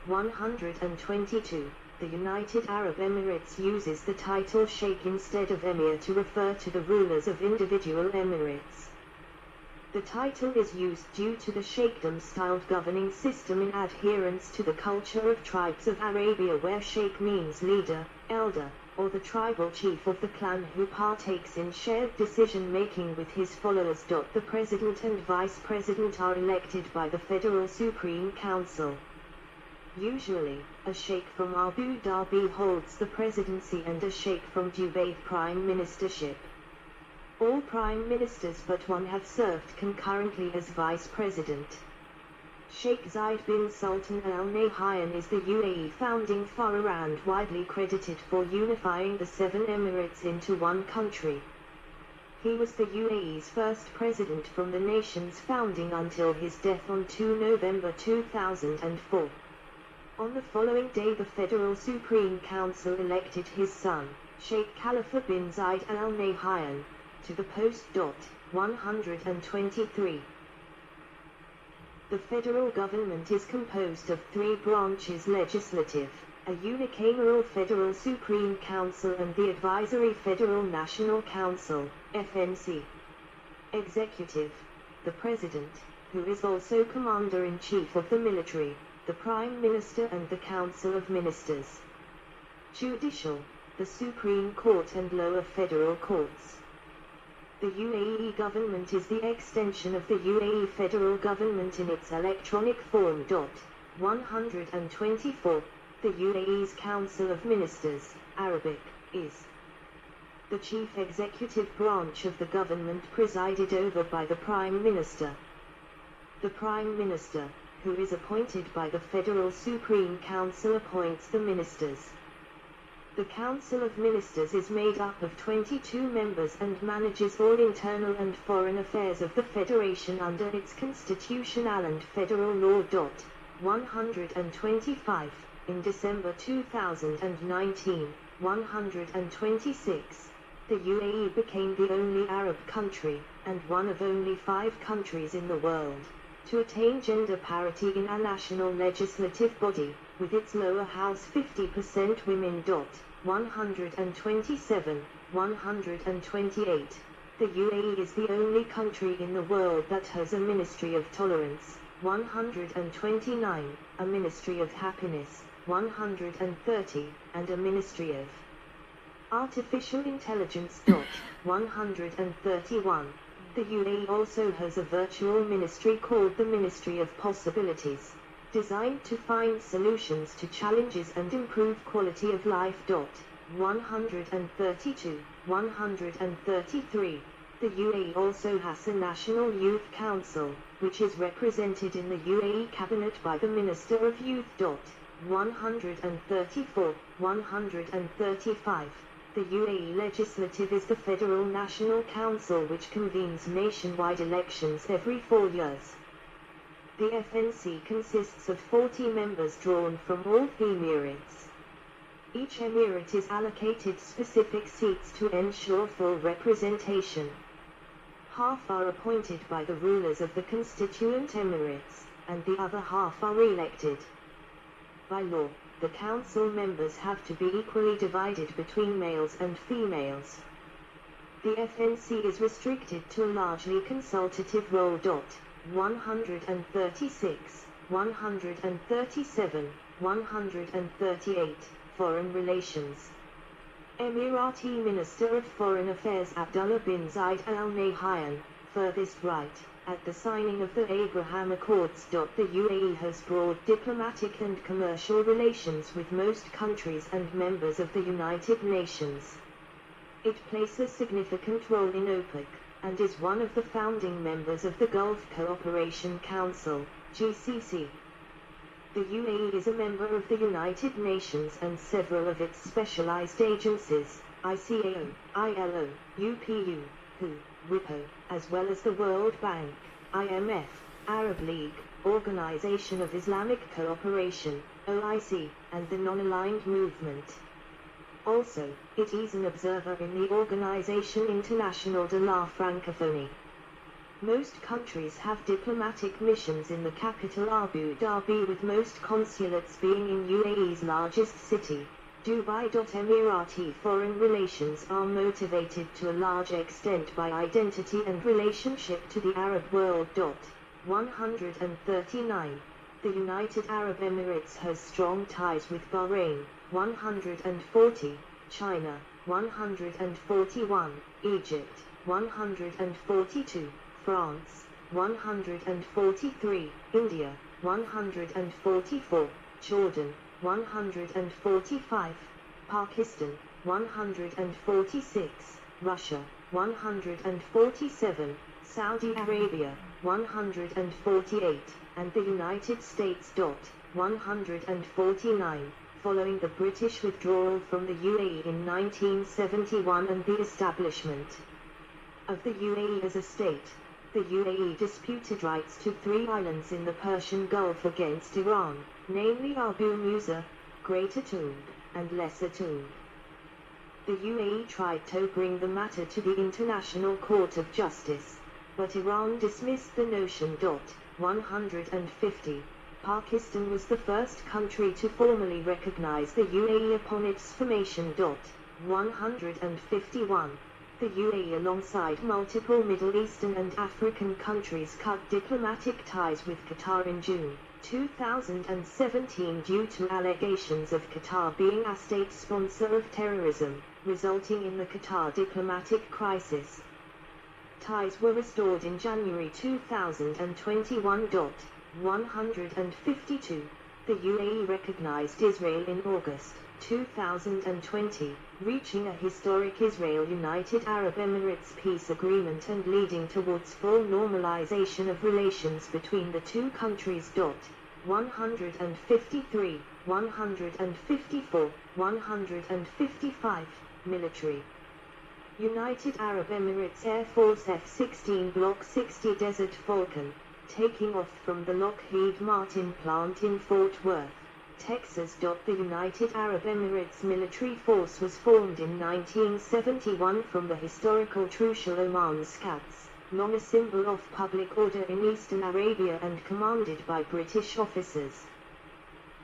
122. The United Arab Emirates uses the title Sheikh instead of Emir to refer to the rulers of individual emirates. The title is used due to the Sheikhdom-styled governing system in adherence to the culture of tribes of Arabia, where Sheikh means leader, elder, or the tribal chief of the clan who partakes in shared decision-making with his followers. The president and vice president are elected by the Federal Supreme Council. Usually, a sheikh from Abu Dhabi holds the presidency and a sheikh from Dubai prime ministership. All prime ministers but one have served concurrently as vice president. Sheikh Zayed bin Sultan Al Nahyan is the UAE founding father and widely credited for unifying the 7 Emirates into one country. He was the UAE's first president from the nation's founding until his death on 2 November 2004. On the following day, the Federal Supreme Council elected his son, Sheikh Khalifa bin Zayed Al Nahyan, to the post. 123. The federal government is composed of 3 branches: legislative, a unicameral Federal Supreme Council, and the advisory Federal National Council, FNC. Executive, the President, who is also Commander-in-Chief of the military, the Prime Minister and the Council of Ministers. Judicial, the Supreme Court and lower federal courts. The UAE government is the extension of the UAE federal government in its electronic form. 124. The UAE's Council of Ministers, Arabic, is the chief executive branch of the government presided over by the Prime Minister. The Prime Minister, who is appointed by the Federal Supreme Council, appoints the ministers. The Council of Ministers is made up of 22 members and manages all internal and foreign affairs of the Federation under its constitutional and federal law. 125. In December 2019, 126, the UAE became the only Arab country, and one of only 5 countries in the world, to attain gender parity in a national legislative body, with its lower house 50% women. 127, 128. The UAE is the only country in the world that has a Ministry of Tolerance. 129, a Ministry of Happiness. 130, and a Ministry of Artificial Intelligence. 131. The UAE also has a virtual ministry called the Ministry of Possibilities, designed to find solutions to challenges and improve quality of life. 132, 133. The UAE also has a National Youth Council, which is represented in the UAE Cabinet by the Minister of Youth. 134, 135. The UAE Legislative is the Federal National Council which convenes nationwide elections every 4 years. The FNC consists of 40 members drawn from all the Emirates. Each emirate is allocated specific seats to ensure full representation. Half are appointed by the rulers of the constituent emirates, and the other half are elected. By law, the council members have to be equally divided between males and females. The FNC is restricted to a largely consultative role. 136, 137, 138. Foreign Relations. Emirati Minister of Foreign Affairs Abdullah bin Zayed Al Nahyan, furthest right. At the signing of the Abraham Accords. The UAE has broad diplomatic and commercial relations with most countries and members of the United Nations. It plays a significant role in OPEC, and is one of the founding members of the Gulf Cooperation Council, GCC. The UAE is a member of the United Nations and several of its specialized agencies, ICAO, ILO, UPU, WHO, WIPO, as well as the World Bank, IMF, Arab League, Organization of Islamic Cooperation, OIC, and the Non-Aligned Movement. Also, it is an observer in the Organisation Internationale de la Francophonie. Most countries have diplomatic missions in the capital Abu Dhabi, with most consulates being in UAE's largest city, Dubai. Emirati foreign relations are motivated to a large extent by identity and relationship to the Arab world. 139. The United Arab Emirates has strong ties with Bahrain. 140. China. 141. Egypt. 142. France. 143. India. 144. Jordan. 145. Pakistan. 146. Russia. 147. Saudi Arabia. 148. And the United States. 149. Following the British withdrawal from the UAE in 1971 and the establishment of the UAE as a state, the UAE disputed rights to 3 islands in the Persian Gulf against Iran, namely Abu Musa, Greater Toul, and Lesser Toul. The UAE tried to bring the matter to the International Court of Justice, but Iran dismissed the notion. 150. Pakistan was the first country to formally recognize the UAE upon its formation. 151. The UAE, alongside multiple Middle Eastern and African countries, cut diplomatic ties with Qatar in June 2017 due to allegations of Qatar being a state sponsor of terrorism, resulting in the Qatar diplomatic crisis. Ties were restored in January 2021. 152. The UAE recognized Israel in August 2020, reaching a historic Israel-United Arab Emirates peace agreement and leading towards full normalization of relations between the two countries. 153, 154, 155. Military. United Arab Emirates Air Force F-16 Block 60 Desert Falcon, taking off from the Lockheed Martin plant in Fort Worth, Texas. The United Arab Emirates military force was formed in 1971 from the historical Trucial Oman Scouts, long a symbol of public order in Eastern Arabia and commanded by British officers.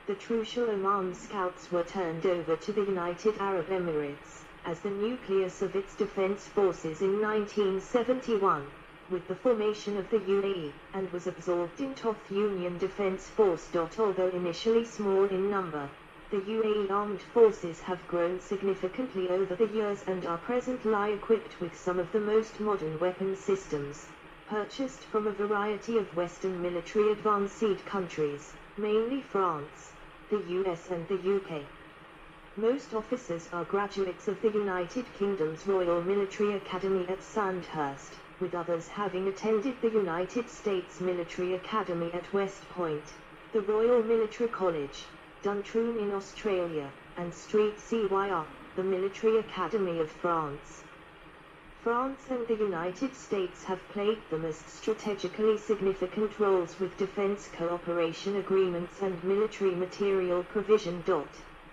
The Trucial Oman Scouts were turned over to the United Arab Emirates as the nucleus of its defense forces in 1971. With the formation of the UAE, and was absorbed into Union Defense Force. Although initially small in number, the UAE armed forces have grown significantly over the years and are presently equipped with some of the most modern weapon systems, purchased from a variety of Western military advanced countries, mainly France, the US and the UK. Most officers are graduates of the United Kingdom's Royal Military Academy at Sandhurst, with others having attended the United States Military Academy at West Point, the Royal Military College, Duntroon in Australia, and Street Cyr, the Military Academy of France. France and the United States have played the most strategically significant roles with defense cooperation agreements and military material provision.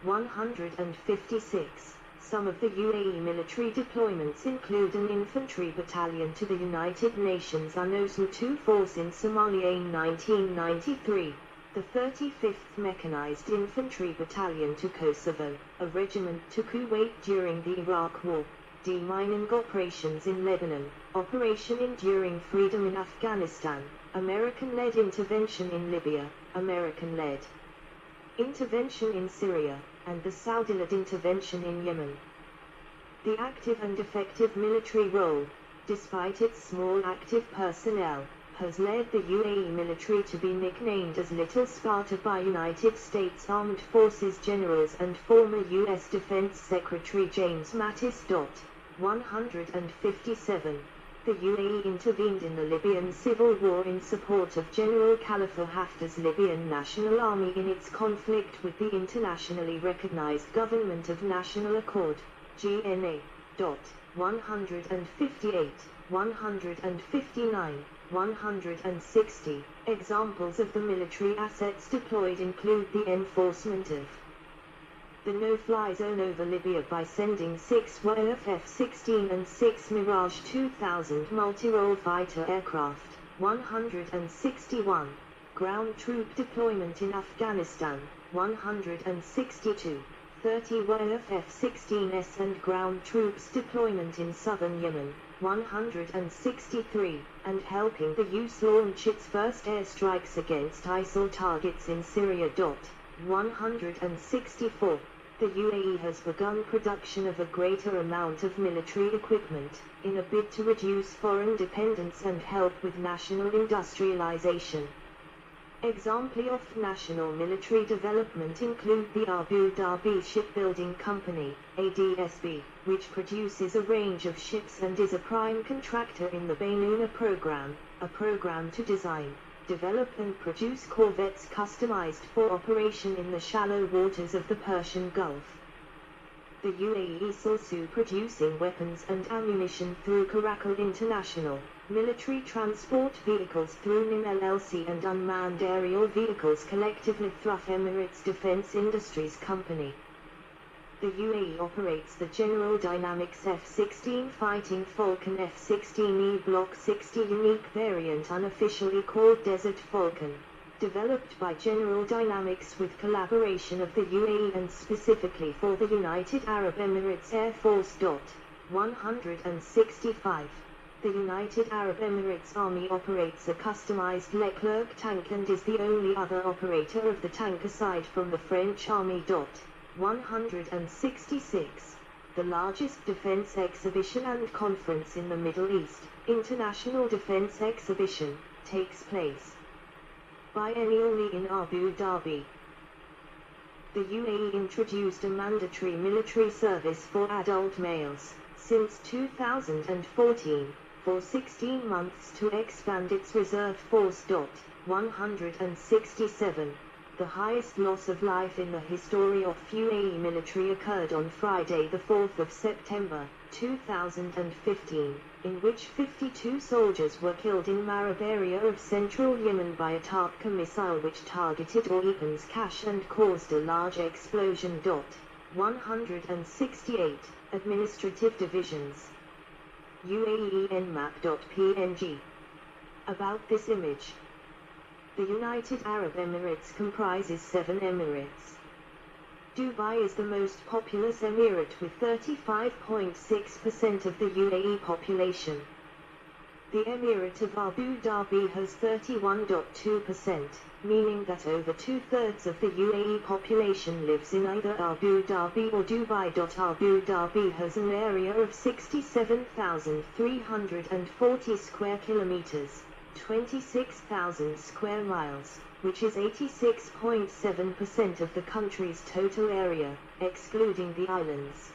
156. Some of the UAE military deployments include an infantry battalion to the United Nations UNOSM II force in Somalia in 1993, the 35th Mechanized Infantry Battalion to Kosovo, a regiment to Kuwait during the Iraq War, demining operations in Lebanon, Operation Enduring Freedom in Afghanistan, American-led intervention in Libya, American-led intervention in Syria, and the Saudi-led intervention in Yemen. The active and effective military role, despite its small active personnel, has led the UAE military to be nicknamed as Little Sparta by United States Armed Forces generals and former U.S. Defense Secretary James Mattis. 157. The UAE intervened in the Libyan civil war in support of General Khalifa Haftar's Libyan National Army in its conflict with the internationally recognized Government of National Accord, GNA. 158, 159, 160. Examples of the military assets deployed include the enforcement of the no-fly zone over Libya by sending 6 WF F-16 and 6 Mirage 2000 multi-role fighter aircraft. 161. Ground troop deployment in Afghanistan. 162. 30 WF F-16s and ground troops deployment in southern Yemen. 163, and helping the US launch its first airstrikes against ISIL targets in Syria. 164. The UAE has begun production of a greater amount of military equipment, in a bid to reduce foreign dependence and help with national industrialization. Examples of national military development include the Abu Dhabi Shipbuilding Company, ADSB, which produces a range of ships and is a prime contractor in the Baynuna program, a program to design, develop and produce corvettes customized for operation in the shallow waters of the Persian Gulf. The UAE is also producing weapons and ammunition through Caracal International, military transport vehicles through NIM LLC, and unmanned aerial vehicles collectively through Emirates Defense Industries Company. The UAE operates the General Dynamics F-16 Fighting Falcon F-16E Block 60 unique variant unofficially called Desert Falcon, developed by General Dynamics with collaboration of the UAE and specifically for the United Arab Emirates Air Force. 165. The United Arab Emirates Army operates a customized Leclerc tank and is the only other operator of the tank aside from the French Army. 166. The largest defense exhibition and conference in the Middle East, International Defense Exhibition, takes place biennially in Abu Dhabi. The UAE introduced a mandatory military service for adult males since 2014, for 16 months to expand its reserve force. 167. The highest loss of life in the history of UAE military occurred on Friday the 4th of September, 2015, in which 52 soldiers were killed in Marib area of central Yemen by a Tarka missile which targeted weapons cache and caused a large explosion. 168. Administrative divisions. UAE nmap.png. About this image. The United Arab Emirates comprises 7 emirates. Dubai is the most populous emirate with 35.6% of the UAE population. The Emirate of Abu Dhabi has 31.2%, meaning that over 2/3 of the UAE population lives in either Abu Dhabi or Dubai. Abu Dhabi has an area of 67,340 square kilometers, 26,000 square miles, which is 86.7% of the country's total area, excluding the islands.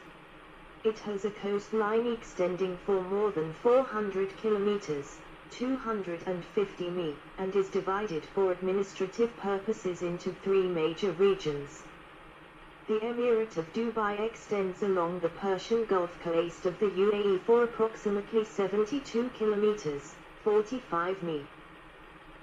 It has a coastline extending for more than 400 kilometers, 250 mi, and is divided for administrative purposes into 3 major regions. The Emirate of Dubai extends along the Persian Gulf coast of the UAE for approximately 72 kilometers, 45 mi.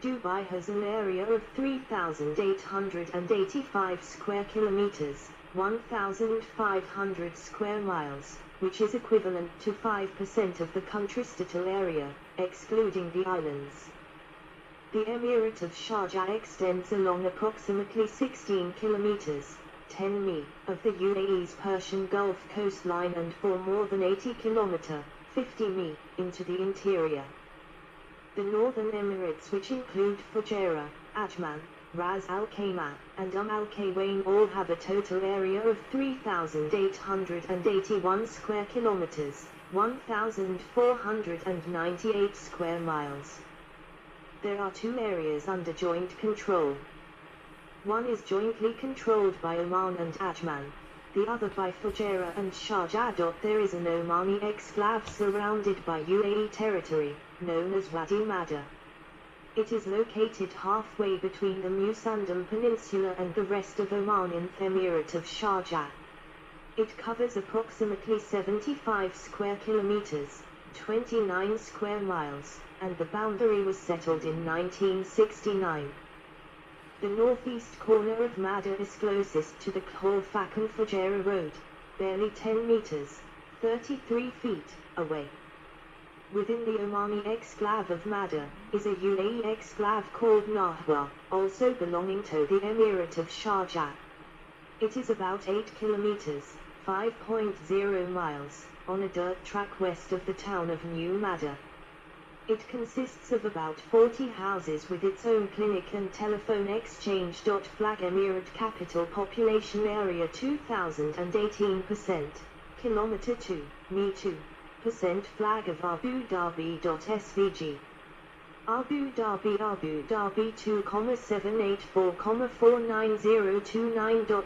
Dubai has an area of 3,885 square kilometers, 1,500 square miles, which is equivalent to 5% of the country's total area, excluding the islands. The Emirate of Sharjah extends along approximately 16 kilometers, 10 mi, of the UAE's Persian Gulf coastline and for more than 80 kilometers, 50 mi, into the interior. The Northern Emirates, which include Fujairah, Ajman, Ras Al Khaimah, and Al Quwain, all have a total area of 3,881 square kilometers, 1,498 square miles. There are 2 areas under joint control. One is jointly controlled by Oman and Ajman, the other by Fujairah and Sharjah. There is an Omani exclave surrounded by UAE territory, known as Wadi Madha. It is located halfway between the Musandam Peninsula and the rest of Oman in the Emirate of Sharjah. It covers approximately 75 square kilometers, 29 square miles, and the boundary was settled in 1969. The northeast corner of Madda is closest to the Khor-Fakkan Fujairah Road, barely 10 meters, 33 feet, away. Within the Omani exclave of Madda, is a UAE exclave called Nahwa, also belonging to the Emirate of Sharjah. It is about 8 kilometers, 5.0 miles, on a dirt track west of the town of New Madda. It consists of about 40 houses with its own clinic and telephone exchange. Flag Emirate capital population area 2018%, kilometer 2, me 2%. Flag of Abu Dhabi. SVG Abu Dhabi 2,784,49029.